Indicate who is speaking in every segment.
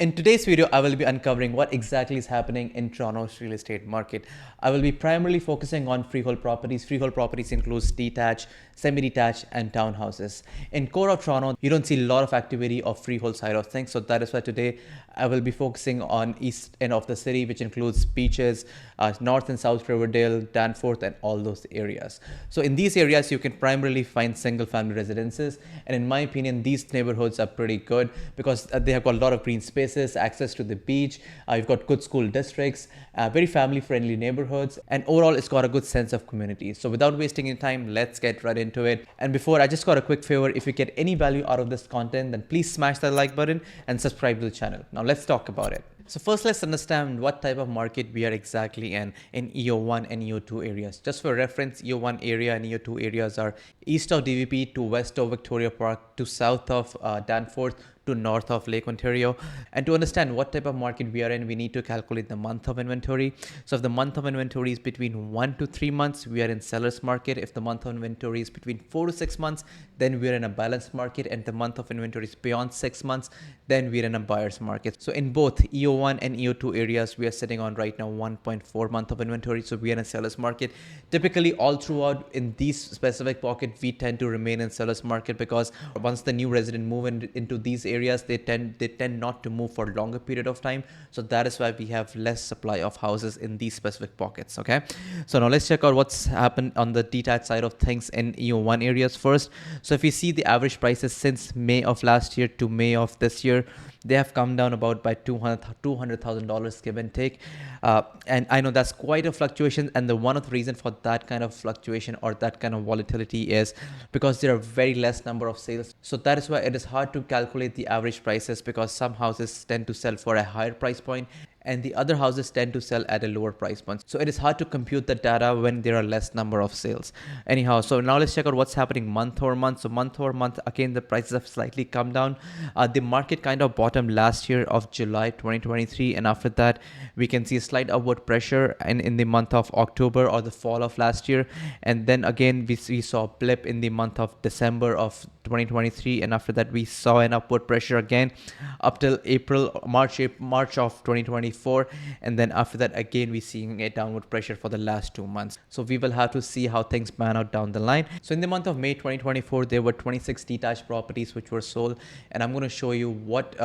Speaker 1: In today's video, I will be uncovering what exactly is happening in Toronto's real estate market. I will be primarily focusing on freehold properties. Freehold properties includes detached, semi-detached, and townhouses. In core of Toronto, you don't see a lot of activity of freehold side of things. So that is why today I will be focusing on east end of the city, which includes Beaches, North and South Riverdale, Danforth, and all those areas. So in these areas, you can primarily find single family residences. And in my opinion, these neighborhoods are pretty good because they have got a lot of green spaces, access to the beach. You've got good school districts, very family friendly neighborhoods, and overall it's got a good sense of community. So without wasting any time, let's get right into it. And before, I just got a quick favor. If you get any value out of this content, then please smash that like button and subscribe to the channel. Now let's talk about it. So first, let's understand what type of market we are exactly in EO1 and EO2 areas. Just for reference, EO1 area and EO2 areas are east of DVP to west of Victoria Park to south of Danforth to north of Lake Ontario. And to understand what type of market we are in, we need to calculate the month of inventory. So if the month of inventory is between 1 to 3 months, we are in seller's market. If the month of inventory is between 4 to 6 months, then we are in a balanced market. And the month of inventory is beyond 6 months, then we are in a buyer's market. So in both EO1 and EO2 areas, we are sitting on right now 1.4 month of inventory. So we are in a seller's market. Typically all throughout in these specific pocket, we tend to remain in seller's market because once the new resident move into these areas, they tend not to move for a longer period of time. So that is why we have less supply of houses in these specific pockets. Okay, so now let's check out what's happened on the detached side of things in EO1 areas first. So if you see the average prices since May of last year to May of this year, they have come down about by $200,000 give and take. And I know that's quite a fluctuation. And the one of the reason for that kind of fluctuation or that kind of volatility is because there are very less number of sales. So that is why it is hard to calculate the average prices, because some houses tend to sell for a higher price point and the other houses tend to sell at a lower price point. So it is hard to compute the data when there are less number of sales. Anyhow, so now let's check out what's happening month over month. So month over month, again, the prices have slightly come down. The market kind of bottomed last year of July 2023. And after that, we can see a slight upward pressure in the month of October or the fall of last year. And then again, we saw a blip in the month of December of 2023. And after that, we saw an upward pressure again up till March of 2024. And then after that, again, we're seeing a downward pressure for the last 2 months. So we will have to see how things pan out down the line. So in the month of May 2024, there were 26 detached properties which were sold. And I'm going to show you what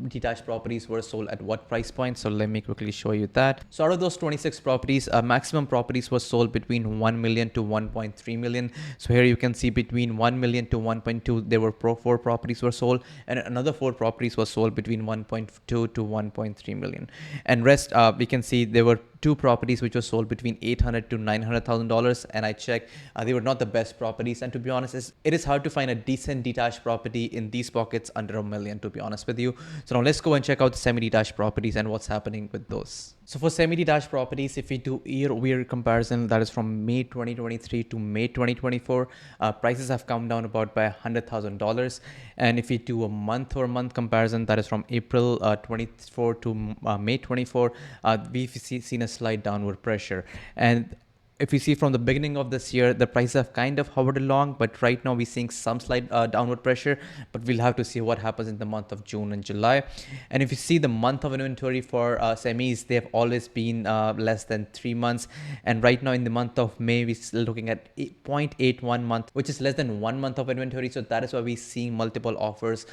Speaker 1: detached properties were sold at what price point. So let me quickly show you that. So out of those 26 properties, maximum properties were sold between 1 million to 1.3 million. So here you can see between 1 million to 1.2, there were 4 properties were sold, and another 4 properties were sold between 1.2 to 1.3 million. And rest, we can see there were 2 properties which were sold between $800,000 to $900,000, and I checked, they were not the best properties. And to be honest, it is hard to find a decent detached property in these pockets under $1 million, to be honest with you. So now let's go and check out the semi-detached properties and what's happening with those. So for semi-detached properties, if we do year-over-year comparison, that is from May 2023 to May 2024, prices have come down about by $100,000. And if we do a month-over-month comparison, that is from April 24 to May 24, we've seen a slight downward pressure. And if you see from the beginning of this year, the prices have kind of hovered along, but right now we're seeing some slight downward pressure, but we'll have to see what happens in the month of June and July. And if you see the month of inventory for semis, they have always been less than 3 months. And right now in the month of May, we're still looking at 0.81 month, which is less than 1 month of inventory. So that is why we're seeing multiple offers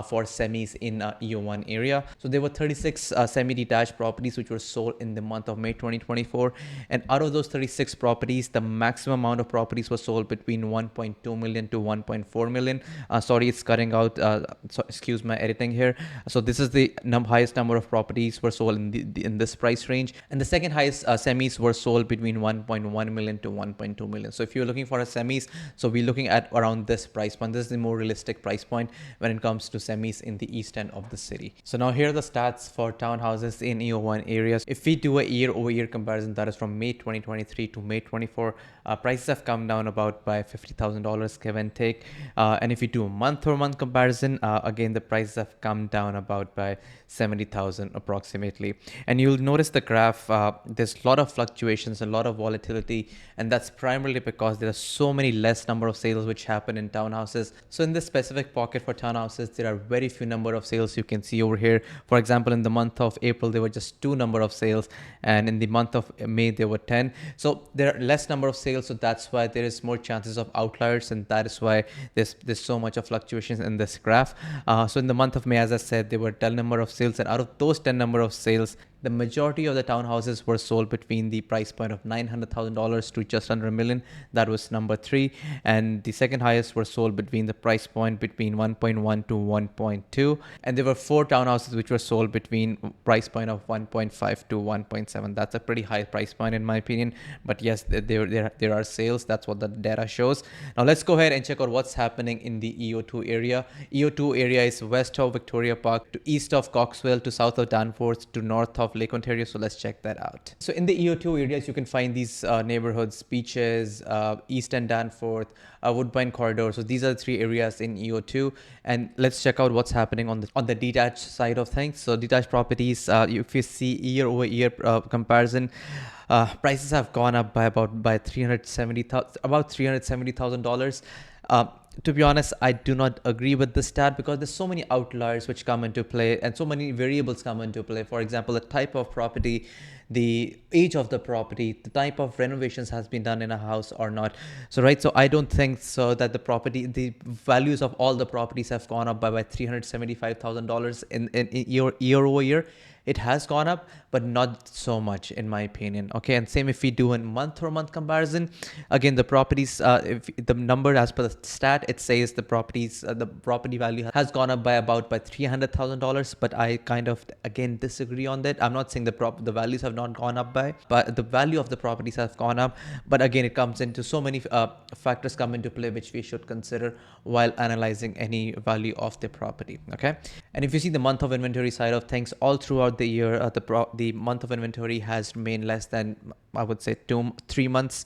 Speaker 1: for semis in EO1 area. So there were 36 semi-detached properties which were sold in the month of May 2024. And out of those 36 properties, the maximum amount of properties were sold between 1.2 million to 1.4 million. Sorry, it's cutting out. So excuse my editing here. So this is the highest number of properties were sold in this price range, and the second highest semis were sold between 1.1 million to 1.2 million. So if you're looking for a semis, so we're looking at around this price point. This is the more realistic price point when it comes to semis in the east end of the city. So now here are the stats for townhouses in EO1 areas. If we do a year-over-year comparison, that is from May 2023 to May 24, prices have come down about by $50,000 give and take. And if you do a month-over-month comparison, again the prices have come down about by 70,000 approximately. And you'll notice the graph, there's a lot of fluctuations, a lot of volatility, and that's primarily because there are so many less number of sales which happen in townhouses. So in this specific pocket for townhouses, there are very few number of sales you can see over here. For example, in the month of April, there were just 2 number of sales, and in the month of May, there were 10. So there are less number of sales, so that's why there is more chances of outliers, and that is why there's so much of fluctuations in this graph. So in the month of May, as I said, there were 10 number of sales, and out of those 10 number of sales, the majority of the townhouses were sold between the price point of $900,000 to just under $1 million. That was number 3. And the second highest were sold between the price point between 1.1 to 1.2. And there were 4 townhouses which were sold between price point of 1.5 to 1.7. That's a pretty high price point in my opinion. But yes, there are sales. That's what the data shows. Now let's go ahead and check out what's happening in the EO2 area. EO2 area is west of Victoria Park to east of Coxwell to south of Danforth to north of Lake Ontario. So let's check that out. So in the EO2 areas, you can find these neighborhoods: Beaches, East and Danforth, Woodbine Corridor. So these are the 3 areas in EO2. And let's check out what's happening on the detached side of things. So detached properties, if you see year over year comparison, prices have gone up by about $370,000. To be honest, I do not agree with this stat because there's so many outliers which come into play and so many variables come into play. For example, the type of property, the age of the property, the type of renovations has been done in a house or not. So I don't think so that the values of all the properties have gone up by $375,000 in year over year. It has gone up, but not so much in my opinion. Okay, and same if we do a month-over-month comparison. Again, the properties, if the number as per the stat, it says the property value has gone up by $300,000. But I kind of again disagree on that. I'm not saying the values have not gone up but the value of the properties have gone up. But again, it comes into so many factors come into play which we should consider while analyzing any value of the property. Okay, and if you see the month of inventory side of things, all throughout the year, the month of inventory has remained less than, I would say, 2-3 months,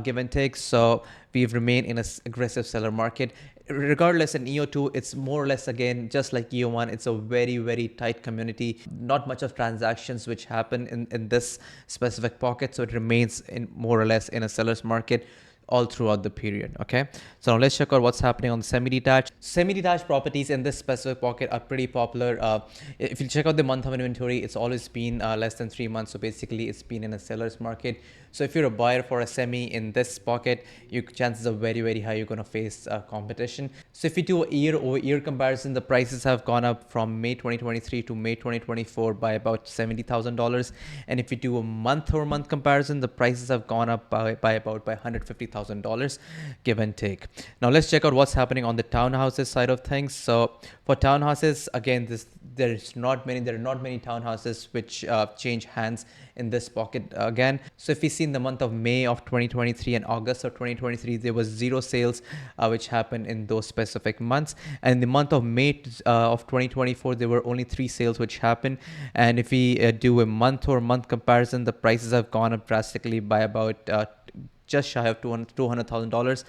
Speaker 1: give and take. So we've remained in an aggressive seller market. Regardless, in EO2, it's more or less again just like EO1. It's a very, very tight community. Not much of transactions which happen in this specific pocket. So it remains in more or less in a seller's market all throughout the period. Okay, so now let's check out what's happening on the semi-detached. Semi-detached properties in this specific pocket are pretty popular. If you check out the month of inventory, it's always been less than 3 months. So basically it's been in a seller's market. So if you're a buyer for a semi in this pocket, your chances are very, very high you're going to face competition. So if you do a year over year comparison, the prices have gone up from May 2023 to May 2024 by about $70,000. And if you do a month over month comparison, the prices have gone up by about $150,000, give and take. Now let's check out what's happening on the townhouses side of things. So for townhouses, again, there are not many townhouses which change hands in this pocket again. So if we see in the month of May of 2023 and August of 2023, there was 0 sales which happened in those specific months. And in the month of May of 2024, there were only 3 sales which happened. And if we do a month over month comparison, the prices have gone up drastically by about just shy of $200,000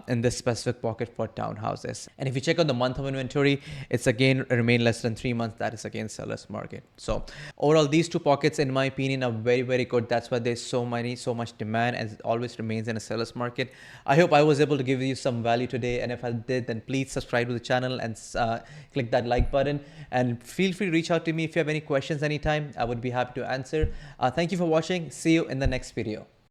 Speaker 1: in this specific pocket for townhouses. And if you check out the month of inventory, it's again remained less than 3 months. That is again seller's market. So overall, these 2 pockets, in my opinion, are very, very good. That's why there's so much demand, and it always remains in a seller's market. I hope I was able to give you some value today. And if I did, then please subscribe to the channel and click that like button. And feel free to reach out to me if you have any questions anytime. I would be happy to answer. Thank you for watching. See you in the next video.